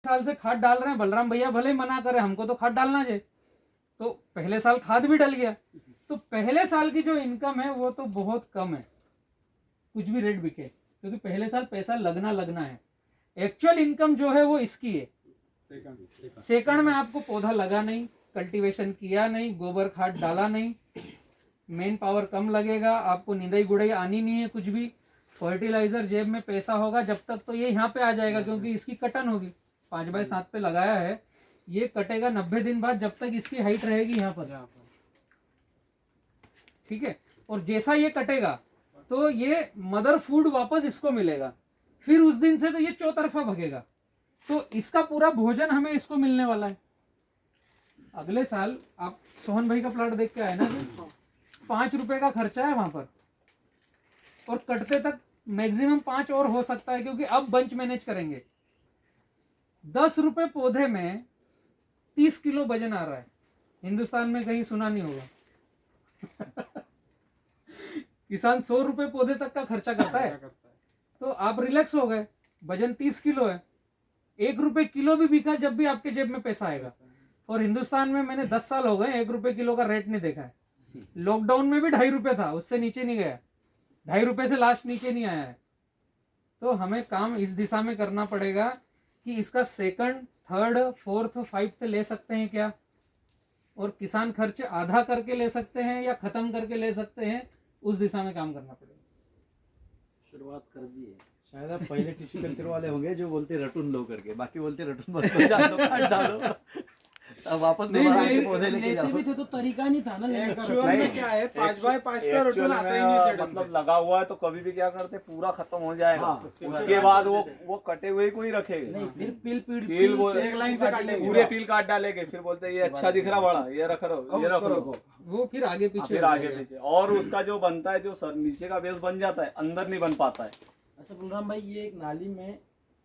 साल से खाद डाल रहे हैं, बलराम भैया भले ही मना करे, हमको तो खाद डालना चाहिए, तो पहले साल खाद भी डल गया, तो पहले साल की जो इनकम है वो तो बहुत कम है, कुछ भी रेट बिके, क्योंकि पहले साल पैसा लगना है। एक्चुअल इनकम जो है वो इसकी है। सेकंड में आपको पौधा लगा नहीं, कल्टीवेशन किया नहीं, गोबर खाद डाला नहीं, मेन पावर कम लगेगा, आपको निदाई गुड़ाई आनी नहीं है, कुछ भी फर्टिलाइजर जेब में पैसा होगा जब तक, तो ये यहाँ पे आ जाएगा, क्योंकि इसकी कटन होगी। 5x7 पे लगाया है, ये कटेगा 90 दिन बाद, जब तक इसकी हाइट रहेगी यहाँ पर, ठीक है। और जैसा ये कटेगा तो ये मदर फूड वापस इसको मिलेगा, फिर उस दिन से तो ये चौतरफा भगेगा, तो इसका पूरा भोजन हमें इसको मिलने वाला है। अगले साल आप सोहन भाई का प्लाट देख के आए ना, 5 रुपए का खर्चा है वहां पर, और कटते तक मैक्सिमम 5 और हो सकता है, क्योंकि अब बंच मैनेज करेंगे। 10 रुपए पौधे में 30 किलो वजन आ रहा है, हिंदुस्तान में कहीं सुना नहीं होगा। किसान 100 रुपए पौधे तक का खर्चा करता है, तो आप रिलैक्स हो गए, वजन 30 किलो है, 1 रुपए किलो भी बिका जब भी आपके जेब में पैसा आएगा। और हिंदुस्तान में मैंने 10 साल हो गए 1 रुपए किलो का रेट नहीं देखा है। लॉकडाउन में भी 2.5 रुपए था, उससे नीचे नहीं गया, 2.5 रुपए से लास्ट नीचे नहीं आया है। तो हमें काम इस दिशा में करना पड़ेगा कि इसका 2nd, 3rd, 4th, 5th ले सकते हैं क्या, और किसान खर्च आधा करके ले सकते हैं या खत्म करके ले सकते हैं, उस दिशा में काम करना पड़ेगा। शुरुआत कर दी है। शायद आप पहले टिश्यू कल्चर वाले होंगे जो बोलते रटून लो करके, बाकी बोलते रटून मत लो, जान दो, काट डालो, अब वापस दोबारा आके पौधे लेके जाओ। भी थे तो तरीका नहीं था ना लेने का। एक्चुअल में क्या है, 5x5 पे रोटन आता ही नहीं सेट, मतलब लगा हुआ है तो कभी भी क्या करते पूरा खत्म हो जाएगा, हाँ, उसके बाद वो कटे हुए को ही रखेंगे। नहीं, फिर पील एक लाइन से काटेंगे, पूरे पील काट डालेंगे, फिर बोलते हैं ये अच्छा दिख रहा बड़ा, ये रख लो, ये रख लो, वो फिर आगे पीछे फिर हो आगे जाएगा। पीछे, और उसका जो बनता है, जो सर नीचे का बेस बन जाता है, अंदर नहीं बन पाता है। अच्छा बलराम भाई, ये एक नाली में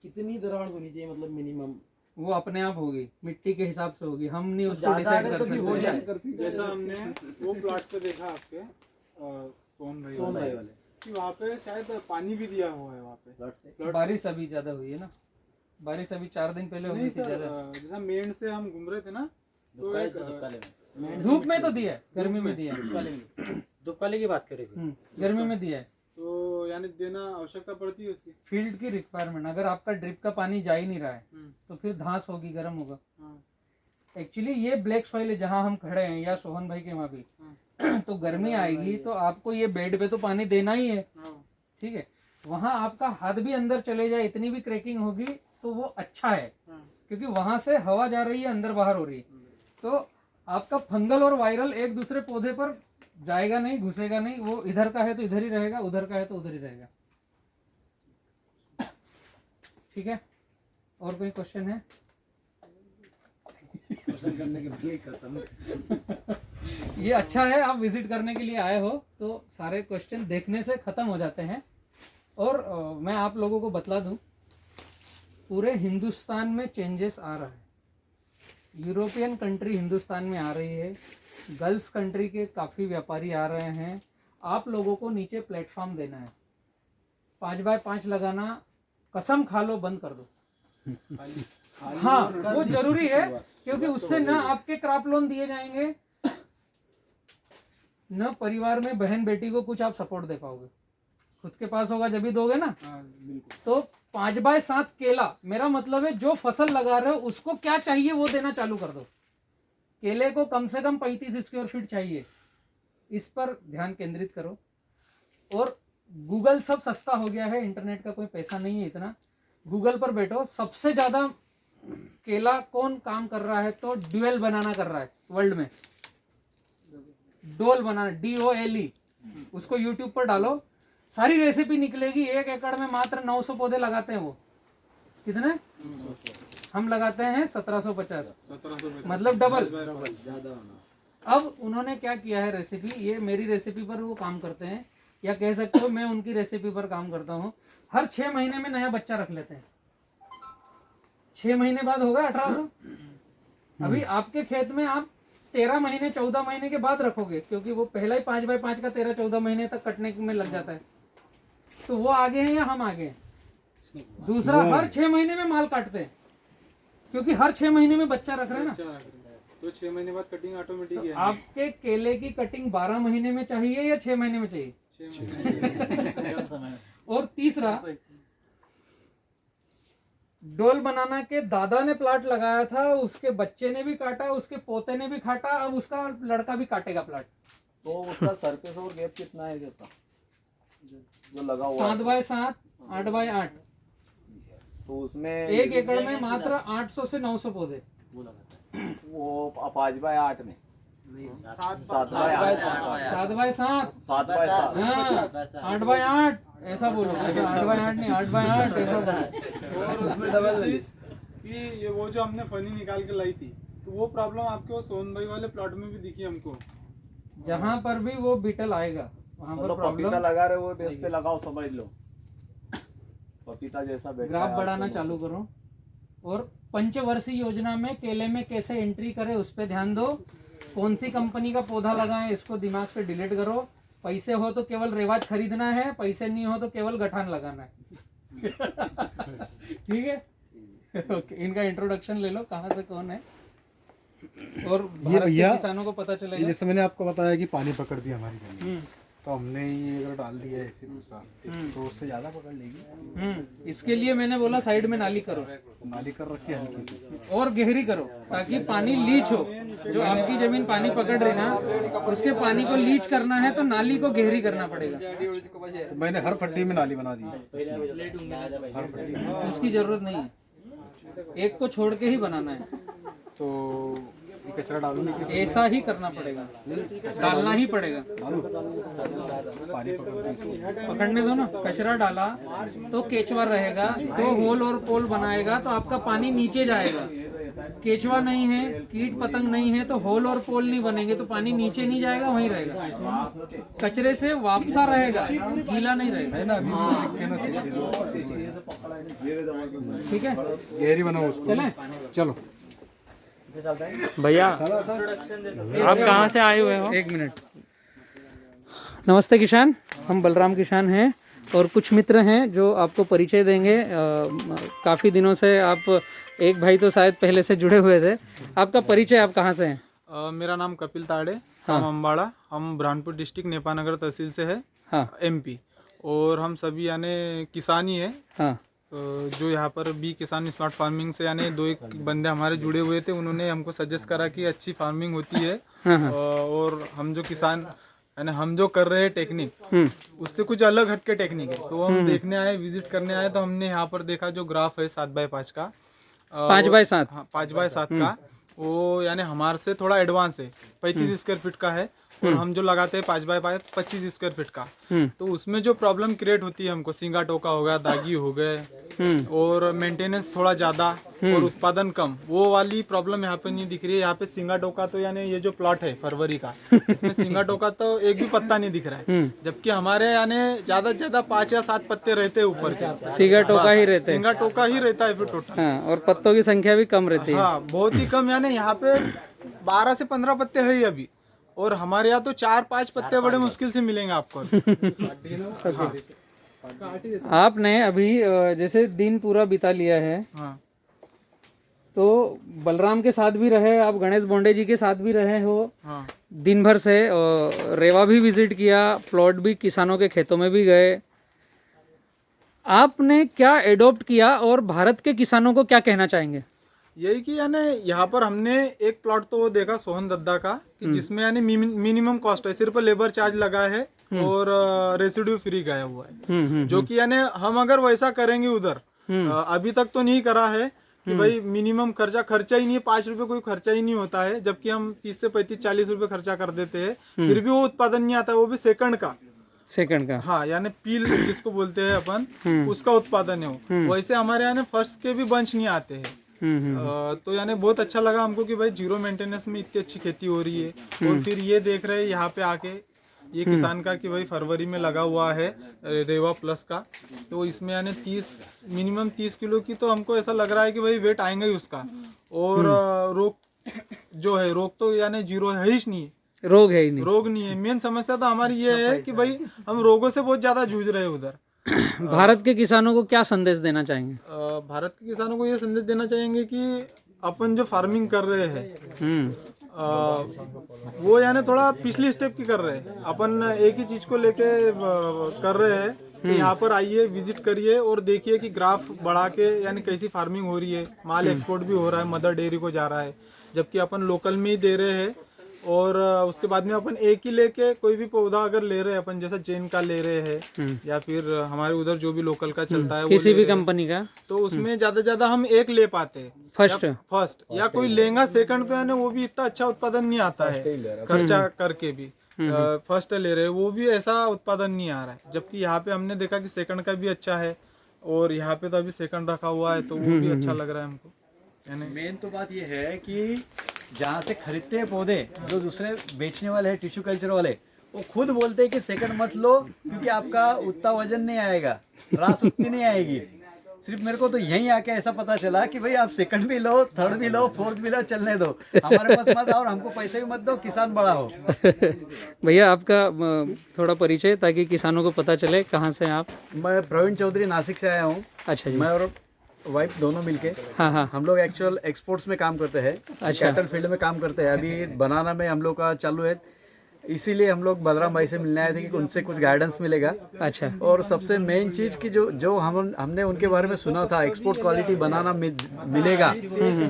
कितनी दरार होनी चाहिए, मतलब मिनिमम? वो अपने आप होगी, मिट्टी के हिसाब से होगी, हम नहीं उसको ज्यादा डिसाइड अगर कर कभी हो सकते। जाए, जैसा हमने वो प्लॉट पे देखा आपके सोहन भाई सोहन भाई वाले, वाले कि वहाँ पे शायद पानी भी दिया हुआ है वहाँ पे प्लॉट से। प्लॉट बारिश अभी ज्यादा हुई है ना, बारिश अभी 4 दिन पहले हो नहीं गई थी सर, ज्यादा। जैसा मेन से हम घूम रहे थे ना, तो एक धूप में तो दिया है, गर्मी में दिया है, दुबकाली की बात करेगी। गर्मी में दिया है। तो यानी देना आवश्यकता पड़ती है उसकी। फील्ड की रिक्वायरमेंट, अगर आपका ड्रिप का पानी जा ही नहीं रहा है तो फिर घास होगी, गर्म होगा। हाँ, एक्चुअली ये ब्लैक सॉइल है जहाँ हम खड़े हैं, या सोहन भाई के वहाँ भी, तो गर्मी आएगी तो आपको ये बेड पे तो पानी देना ही है, हाँ, ठीक है। वहाँ आपका हाथ भी अंदर चले जाए, इतनी भी क्रैकिंग होगी तो वो अच्छा है, हाँ। क्योंकि वहां से हवा जा रही है, अंदर बाहर हो रही है, तो आपका फंगल और वायरल एक दूसरे पौधे पर जाएगा नहीं, घुसेगा नहीं, वो इधर का है तो इधर ही रहेगा, उधर का है तो उधर ही रहेगा, ठीक है। और कोई क्वेश्चन है? क्वेश्चन करने के लिए खत्म। ये अच्छा है, आप विजिट करने के लिए आए हो तो सारे क्वेश्चन देखने से खत्म हो जाते हैं। और मैं आप लोगों को बतला दूं, पूरे हिंदुस्तान में चेंजेस आ रहा है। यूरोपियन कंट्री हिंदुस्तान में आ रही है, गल्फ कंट्री के काफ़ी व्यापारी आ रहे हैं। आप लोगों को नीचे प्लेटफॉर्म देना है, 5x5 लगाना कसम खा लो बंद कर दो। हाँ, वो जरूरी है, क्योंकि उससे न आपके क्रॉप लोन दिए जाएंगे, न परिवार में बहन बेटी को कुछ आप सपोर्ट दे पाओगे। खुद के पास होगा जब भी दोगे ना। हाँ, बिल्कुल। तो 5x7 केला, मेरा मतलब है जो फसल लगा रहे हो उसको क्या चाहिए वो देना चालू कर दो। केले को कम से कम 35 स्क्वायर फीट चाहिए, इस पर ध्यान केंद्रित करो। और गूगल सब सस्ता हो गया है, इंटरनेट का कोई पैसा नहीं है इतना। गूगल पर बैठो, सबसे ज्यादा केला कौन काम कर रहा है, तो ड्यूएल बनाना कर रहा है वर्ल्ड में। डोल बनाना, DOLE, उसको यूट्यूब पर डालो, सारी रेसिपी निकलेगी। 1 एकड़ में मात्र 900 पौधे लगाते हैं वो। कितने? हम लगाते हैं 1750, 1750, मतलब डबल। ज्यादा होना। अब उन्होंने क्या किया है, रेसिपी, ये मेरी रेसिपी पर वो काम करते हैं, या कह सकते हो मैं उनकी रेसिपी पर काम करता हूँ। हर 6 महीने में नया बच्चा रख लेते हैं, 6 महीने बाद होगा 1800। अभी आपके खेत में आप 13 महीने 14 महीने के बाद रखोगे, क्योंकि वो पहला ही 5x5 का 13-14 महीने तक कटने में लग जाता है। तो वो आगे हैं या हम आगे हैं? दूसरा, हर 6 महीने में माल काटते हैं, क्योंकि हर 6 महीने में बच्चा रख रहे हैं ना। अच्छा रख रहे हैं। तो 6 महीने बाद कटिंग ऑटोमेटिक है। आपके केले की कटिंग 12 महीने में चाहिए या 6 महीने में चाहिए? 6 महीने। और तीसरा, डोल बनाना के दादा ने प्लाट लगाया था, उसके बच्चे ने भी काटा, उसके पोते ने भी काटा, अब उसका लड़का भी काटेगा प्लाट। तो उसका सरफेस और गैप कितना है जैसा जो लगा हुआ 7 बाय 7, 8 बाय 8, तो उसमें 1 एकड़ में मात्र 800 से 900 पौधे। वो 5 बाय 8 में 7 बाय 8 7 बाय 7, 7 बाय 7 हाँ, 8 बाय 8 ऐसा बोलो, 8 बाय 8 नहीं, 8 बाय 8 ऐसा बोलो। और उसमें डबल चीज कि ये वो जो हमने फनी निकाल के लाई थी, तो वो प्रॉब्लम आपके वो सोन भाई वाले प्लॉट में भी दिखी हमको। जहां पर भी वो बीटल आएगा वहां पर मतलब प्रॉब्लम। पपीता लगा रहे हो बेस पे लगाओ, समझ लो पपीता जैसा बैठा ग्राफ है, बढ़ाना आपको चालू करो और पंचवर्षीय योजना में केले में कैसे एंट्री करें उस पर ध्यान दो। कौन सी कंपनी का पौधा लगाएं इसको दिमाग से डिलीट करो। पैसे हो तो केवल रेवाज खरीदना है, पैसे नहीं हो तो केवल गठान लगाना है। ठीक है, ओके, इनका इंट्रोडक्शन ले लो, कहाँ से कौन है और भारत के भैया, किसानों को पता ये चलेगा। जैसे मैंने आपको बताया कि पानी पकड़ दिया हमारी जमीन, हम्म, तो हमने ये अगर डाल दिया ऐसे भूसा तो उससे ज्यादा पकड़ लेगी। इसके लिए मैंने बोला साइड में नाली करो नाली कर रखी है हल्की सी। और गहरी करो ताकि पानी लीच हो। जो आपकी जमीन पानी पकड़ रही ना, उसके पानी को लीच करना है तो नाली को गहरी करना पड़ेगा। तो मैंने हर फड्डी में नाली बना दी है। हर फड्डी में। उसकी जरूरत नहीं है, एक को छोड़ के ही बनाना है। तो ये कचरा डालने के ऐसा ही करना पड़ेगा, डालना ही पड़ेगा। पानी पकड़ पकड़ने दो ना, कचरा डाला तो केचुआ रहेगा, तो होल और पोल बनाएगा तो आपका पानी नीचे जाएगा। केचुआ नहीं है, कीट पतंग नहीं है तो होल और पोल नहीं बनेंगे तो पानी नीचे नहीं जाएगा, वहीं रहेगा। कचरे से वापसा रहेगा, गीला नहीं रहेगा। है ना, अभी लिख के ना ठीक है, गहरी बनाओ उसको। चले। चलो भैया आप कहाँ से आए हुए हो? 1 मिनट। नमस्ते किसान, हम बलराम किसान हैं और कुछ मित्र हैं जो आपको परिचय देंगे। काफ़ी दिनों से आप, एक भाई तो शायद पहले से जुड़े हुए थे। आपका परिचय, आप कहाँ से हैं? मेरा नाम कपिल ताड़े, हाँ। हम अम्बाड़ा, हम बुरहानपुर डिस्ट्रिक्ट नेपानगर तहसील से है, हाँ MP। और हम सभी यानी किसान ही है। हाँ जो यहाँ पर बी किसान स्मार्ट फार्मिंग से यानी 2 बंदे हमारे जुड़े हुए थे, उन्होंने हमको सजेस्ट करा कि अच्छी फार्मिंग होती है। हाँ हाँ। और हम जो किसान यानी हम जो कर रहे हैं टेक्निक, उससे कुछ अलग हटके टेक्निक है, तो हम देखने आए, विजिट करने आए, तो हमने यहाँ पर देखा जो ग्राफ है 7 बाय 5 का, 5 बाय 7, हाँ 5 बाय 7 का, वो यानी हमारे से थोड़ा एडवांस है, 35 स्क्वायर फीट का है। और हम जो लगाते हैं 5 बाय 5 25 स्क्वायर फीट का। तो उसमें जो प्रॉब्लम क्रिएट होती है हमको, सिंगा टोका हो गया, दागी हो गए, और मेंटेनेंस थोड़ा ज़्यादा और उत्पादन कम, वो वाली प्रॉब्लम यहाँ पे नहीं दिख रही है। यहाँ पे सिंगा टोका तो यानी ये जो प्लॉट है फरवरी का, इसमें सिंगा टोका तो एक भी पत्ता नहीं दिख रहा है, जबकि हमारे यानी ज़्यादा से ज़्यादा 5 या 7 पत्ते रहते हैं ऊपर से। सिंगा टोका ही रहते हैं। सिंगा टोका ही रहता है फिर टोटल। हाँ, और पत्तों की संख्या भी कम रहती है। हाँ, बहुत ही कम, यानी यहाँ पे 12 से 15 पत्ते है ही अभी, और हमारे यहाँ तो 4-5 पत्ते बड़े मुश्किल से मिलेंगे आपको। हाँ। आपने अभी जैसे दिन पूरा बिता लिया है, हाँ। तो बलराम के साथ भी रहे, आप गणेश बोंडे जी के साथ भी रहे हो। हाँ। दिन भर से रेवा भी विजिट किया, प्लॉट भी, किसानों के खेतों में भी गए। आपने क्या एडॉप्ट किया और भारत के किसानों को क्या कहना चाहेंगे? यही कि यानी यहाँ पर हमने एक प्लॉट तो वो देखा सोहन दद्दा का, कि जिसमें यानी मिनिमम कॉस्ट है, सिर्फ लेबर चार्ज लगा है और रेसिड्यू फ्री गया हुआ है। जो कि यानी हम अगर वैसा करेंगे उधर, अभी तक तो नहीं करा है कि भाई मिनिमम खर्चा ही नहीं है, 5 रुपए कोई खर्चा ही नहीं होता है, जबकि हम 30 से 35-40 रुपए खर्चा कर देते हैं, फिर भी वो उत्पादन नहीं आता है, वो भी सेकंड का। हाँ, यानी पील जिसको बोलते हैं अपन, उसका उत्पादन है वो। वैसे हमारे यहाँ फर्स्ट के भी बंच नहीं आते हैं। तो यानी बहुत अच्छा लगा हमको कि भाई जीरो मेंटेनेंस में इतनी अच्छी खेती हो रही है। और फिर ये देख रहे हैं यहाँ पे आके ये किसान का कि भाई फरवरी में लगा हुआ है रेवा प्लस का, तो इसमें यानी 30 किलो की, तो हमको ऐसा लग रहा है कि भाई वेट आएंगे ही उसका। और रोग जो है, रोग तो यानी जीरो है ही नहीं, रोग है ही नहीं। रोग नहीं है। मेन समस्या तो हमारी ये है कि भाई हम रोगों से बहुत ज्यादा जूझ रहे हैं उधर। भारत के किसानों को क्या संदेश देना चाहेंगे? भारत के किसानों को ये संदेश देना चाहेंगे कि अपन जो फार्मिंग कर रहे हैं हम्म वो यानी थोड़ा पिछली स्टेप की कर रहे हैं। अपन एक ही चीज को लेके कर रहे हैं कि यहाँ पर आइए, विजिट करिए और देखिए कि ग्राफ बढ़ा के यानी कैसी फार्मिंग हो रही है, माल एक्सपोर्ट भी हो रहा है, मदर डेयरी को जा रहा है, जबकि अपन लोकल में ही दे रहे हैं। और उसके बाद में अपन एक ही लेके कोई भी पौधा अगर ले रहे हैं अपन, जैसा चेन का ले रहे हैं या फिर हमारे उधर जो भी लोकल का चलता है वो किसी ले भी रहे हैं, कंपनी का तो उसमें ज्यादा से ज्यादा हम एक ले पाते हैं फर्स्ट, या कोई लेगा सेकंड तो यानी वो भी इतना अच्छा उत्पादन नहीं आता है खर्चा करके भी। फर्स्ट ले रहे हैं वो भी ऐसा उत्पादन नहीं आ रहा है, जबकि यहाँ पे हमने देखा कि सेकंड का भी अच्छा है और यहाँ पे तो अभी सेकंड रखा हुआ है तो वो भी अच्छा लग रहा है हमको। यानी मेन तो बात ये है कि जहाँ से खरीदते हैं पौधे, जो दूसरे बेचने वाले हैं टिश्यू कल्चर वाले, वो खुद बोलते हैं कि सेकंड मत लो क्योंकि आपका उतना वजन नहीं आएगा, रास उतनी नहीं आएगी। सिर्फ मेरे को तो यहीं आके ऐसा पता चला कि भाई आप सेकंड भी लो, थर्ड भी लो, फोर्थ भी लो, चलने दो, हमारे पास मत आओ और हमको पैसे भी मत दो, किसान बड़ा हो। भैया आपका थोड़ा परिचय, ताकि किसानों को पता चले कहाँ से आप। मैं प्रवीण चौधरी नासिक से आया हूँ। अच्छा जी। मैं और वाइफ दोनों मिलके हाँ हाँ हम लोग एक्चुअल एक्सपोर्ट्स में काम करते हैं, अच्छा। कैटल फील्ड में काम करते हैं। अभी बनाना में हम लोग का चालू है, इसीलिए हम लोग बलराम भाई से मिलने आए थे कि उनसे कुछ गाइडेंस मिलेगा। अच्छा। और सबसे मेन चीज की जो हमने उनके बारे में सुना था, एक्सपोर्ट क्वालिटी बनाना मिलेगा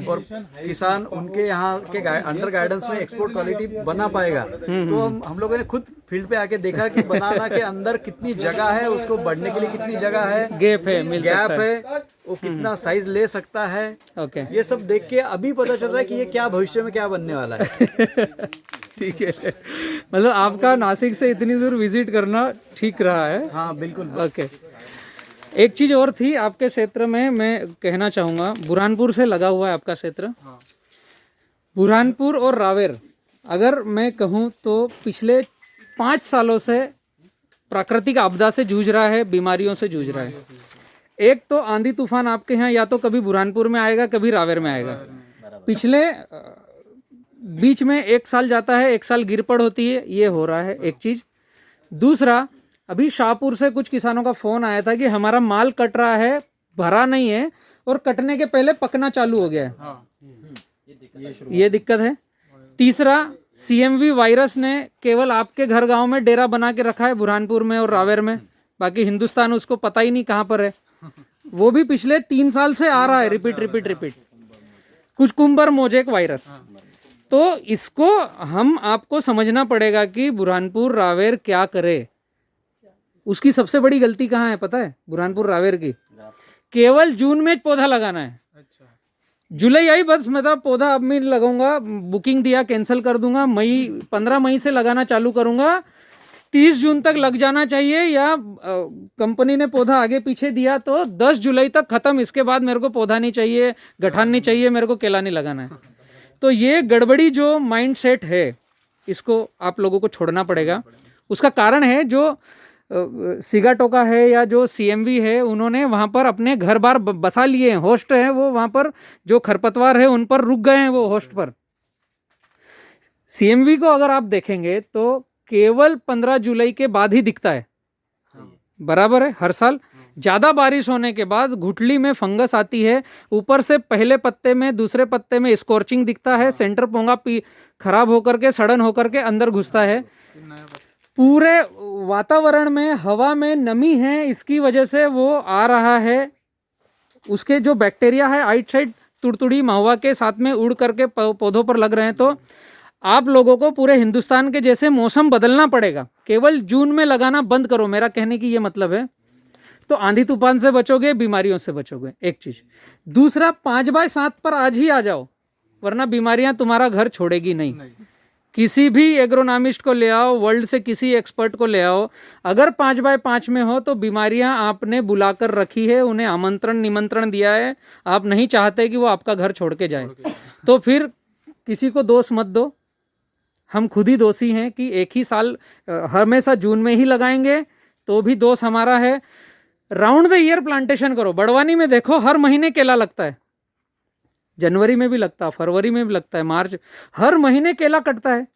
और किसान उनके यहाँ के अंडर गाइडेंस में एक्सपोर्ट क्वालिटी बना पाएगा। तो हम लोगों ने खुद फील्ड पे आके देखा कि बनाना के अंदर कितनी जगह है, उसको बढ़ने के लिए कितनी जगह है, गैप है, मिल गैप सकता है, वो कितना साइज ले सकता है। ओके ये सब देख के अभी पता चल रहा है कि ये क्या भविष्य में क्या बनने वाला है। ठीक है, मतलब आपका नासिक से इतनी दूर विजिट करना ठीक रहा है। हाँ बिल्कुल। ओके, एक चीज और थी आपके क्षेत्र में, मैं कहना चाहूँगा, बुरहानपुर से लगा हुआ है आपका क्षेत्र। बुरहानपुर और रावेर, अगर मैं कहूँ तो पिछले 5 सालों से प्राकृतिक आपदा से जूझ रहा है, बीमारियों से जूझ रहा है। एक तो आंधी तूफान आपके यहाँ या तो कभी बुरहानपुर में आएगा, कभी रावेर में आएगा। पिछले बीच में 1 साल जाता है, 1 साल गिरपड़ होती है, ये हो रहा है एक चीज। दूसरा, अभी शाहपुर से कुछ किसानों का फोन आया था कि हमारा माल कट रहा है, भरा नहीं है और कटने के पहले पकना चालू हो गया है। ये दिक्कत है। तीसरा, CMV वायरस ने केवल आपके घर गांव में डेरा बना के रखा है, बुरहानपुर में और रावेर में, बाकी हिंदुस्तान उसको पता ही नहीं कहाँ पर है। वो भी पिछले 3 साल से आ रहा है, रिपीट कुछ कुंबर मोजेक वायरस। तो इसको हम आपको समझना पड़ेगा कि बुरहानपुर रावेर क्या करे। उसकी सबसे बड़ी गलती कहाँ है पता है? बुरहानपुर रावेर की केवल जून में पौधा लगाना है। जुलाई आई बस मतलब पौधा अब मैं लगाऊंगा, बुकिंग दिया कैंसिल कर दूंगा, 15 मई से लगाना चालू करूंगा, 30 जून तक लग जाना चाहिए, या कंपनी ने पौधा आगे पीछे दिया तो 10 जुलाई तक खत्म, इसके बाद मेरे को पौधा नहीं चाहिए, गठान नहीं चाहिए, मेरे को केला नहीं लगाना है। तो ये गड़बड़ी जो माइंड सेट है, इसको आप लोगों को छोड़ना पड़ेगा। उसका कारण है जो सिगाटोका है या जो CMV है, उन्होंने वहाँ पर अपने घर बार बसा लिए हैं, होस्ट हैं वो, वहाँ पर जो खरपतवार है उन पर रुक गए हैं वो होस्ट पर। CMV को अगर आप देखेंगे तो केवल 15 जुलाई के बाद ही दिखता है, बराबर है, हर साल ज़्यादा बारिश होने के बाद गुठली में फंगस आती है, ऊपर से पहले पत्ते में दूसरे पत्ते में स्कॉर्चिंग दिखता है, सेंटर पोंगा खराब होकर के सड़न होकर के अंदर घुसता है। पूरे वातावरण में हवा में नमी है, इसकी वजह से वो आ रहा है। उसके जो बैक्टीरिया है आइट साइड तुड़तुड़ी महुआ के साथ में उड़ करके पौधों पर लग रहे हैं। तो आप लोगों को पूरे हिंदुस्तान के जैसे मौसम बदलना पड़ेगा, केवल जून में लगाना बंद करो, मेरा कहने की ये मतलब है। तो आंधी तूफान से बचोगे, बीमारियों से बचोगे, एक चीज। दूसरा, 5x7 पर आज ही आ जाओ, वरना बीमारियां तुम्हारा घर छोड़ेगी नहीं। किसी भी एग्रोनॉमिस्ट को ले आओ, वर्ल्ड से किसी एक्सपर्ट को ले आओ, अगर 5x5 में हो तो बीमारियां आपने बुलाकर रखी है, उन्हें आमंत्रण निमंत्रण दिया है, आप नहीं चाहते कि वो आपका घर छोड़ के जाए। तो फिर किसी को दोष मत दो, हम खुद ही दोषी हैं कि एक ही साल हमेशा जून में ही लगाएंगे, तो भी दोष हमारा है। राउंड द ईयर प्लांटेशन करो। बड़वानी में देखो हर महीने केला लगता है, जनवरी में भी लगता है, फरवरी में भी लगता है, मार्च, हर महीने केला कटता है,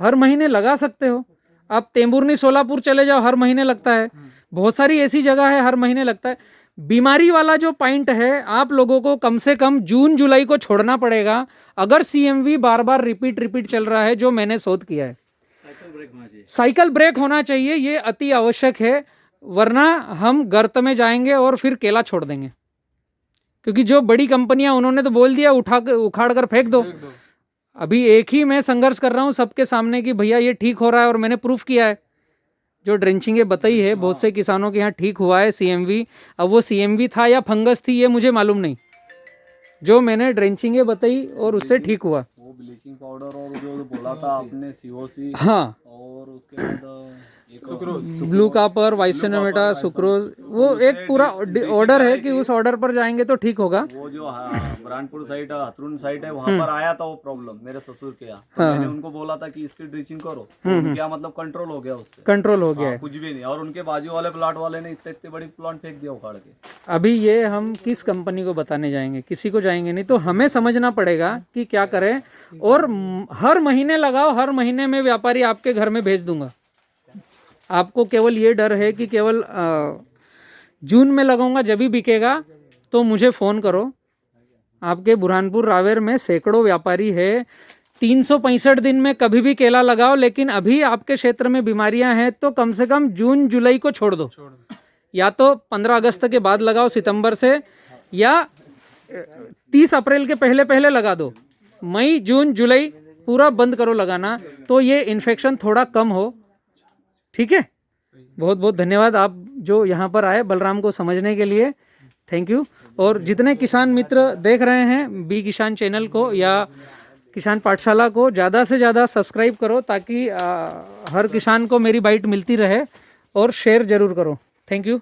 हर महीने लगा सकते हो आप। तेंबुरनी सोलापुर चले जाओ, हर महीने लगता है। बहुत सारी ऐसी जगह है हर महीने लगता है। बीमारी वाला जो पॉइंट है आप लोगों को कम से कम जून जुलाई को छोड़ना पड़ेगा अगर CMV बार बार रिपीट चल रहा है, जो मैंने शोध किया है। साइकिल ब्रेक होना चाहिए, ये अति आवश्यक है, वरना हम गर्त में जाएंगे और फिर केला छोड़ देंगे। क्योंकि जो बड़ी कंपनियां उन्होंने तो बोल दिया उखाड़ कर फेंक दो। अभी एक ही मैं संघर्ष कर रहा हूँ सबके सामने कि भैया ये ठीक हो रहा है, और मैंने प्रूफ किया है। जो ड्रेंचिंग बताई है बहुत से किसानों के यहाँ ठीक हुआ है CMV। अब वो CMV था या फंगस थी ये मुझे मालूम नहीं, जो मैंने ड्रेंचिंग बताई और उससे ठीक हुआ। वो ब्लीचिंग पाउडर और जो बोला था आपने COC, हाँ, और उसके बाद ब्लू कापर, वाइसिनोमेटा, सुक्रोज, वो एक पूरा ऑर्डर है कि उस ऑर्डर पर जाएंगे तो ठीक होगा। वो जो बुरहानपुर साइड, हथरुन साइड है, वहाँ पर आया था वो प्रॉब्लम मेरे ससुर के यहाँ। मैंने उनको बोला था कि इसकी ड्रिचिंग करो, क्या मतलब कंट्रोल हो गया उससे, कंट्रोल हो गया है। कुछ भी नहीं। और उनके बाजू वाले प्लाट वाले ने इतने बड़ी प्लांट फेंक दिया उखाड़ के। अभी ये हम किस कंपनी को बताने जाएंगे, किसी को जाएंगे नहीं, तो हमें समझना पड़ेगा कि क्या करें। और हर महीने लगाओ, हर महीने में व्यापारी आपके घर में भेज दूंगा। आपको केवल ये डर है कि केवल जून में लगाऊंगा जब भी बिकेगा, तो मुझे फ़ोन करो। आपके बुरहानपुर रावेर में सैकड़ों व्यापारी है, 365 दिन में कभी भी केला लगाओ। लेकिन अभी आपके क्षेत्र में बीमारियां हैं तो कम से कम जून जुलाई को छोड़ दो, या तो 15 अगस्त के बाद लगाओ, सितंबर से, या 30 अप्रैल के पहले लगा दो। मई जून जुलाई पूरा बंद करो लगाना, तो ये इन्फेक्शन थोड़ा कम हो। ठीक है, बहुत बहुत धन्यवाद आप जो यहाँ पर आए बलराम को समझने के लिए, थैंक यू। और जितने किसान मित्र देख रहे हैं बी किसान चैनल को या किसान पाठशाला को, ज़्यादा से ज़्यादा सब्सक्राइब करो ताकि हर किसान को मेरी बाइट मिलती रहे, और शेयर ज़रूर करो। Thank you.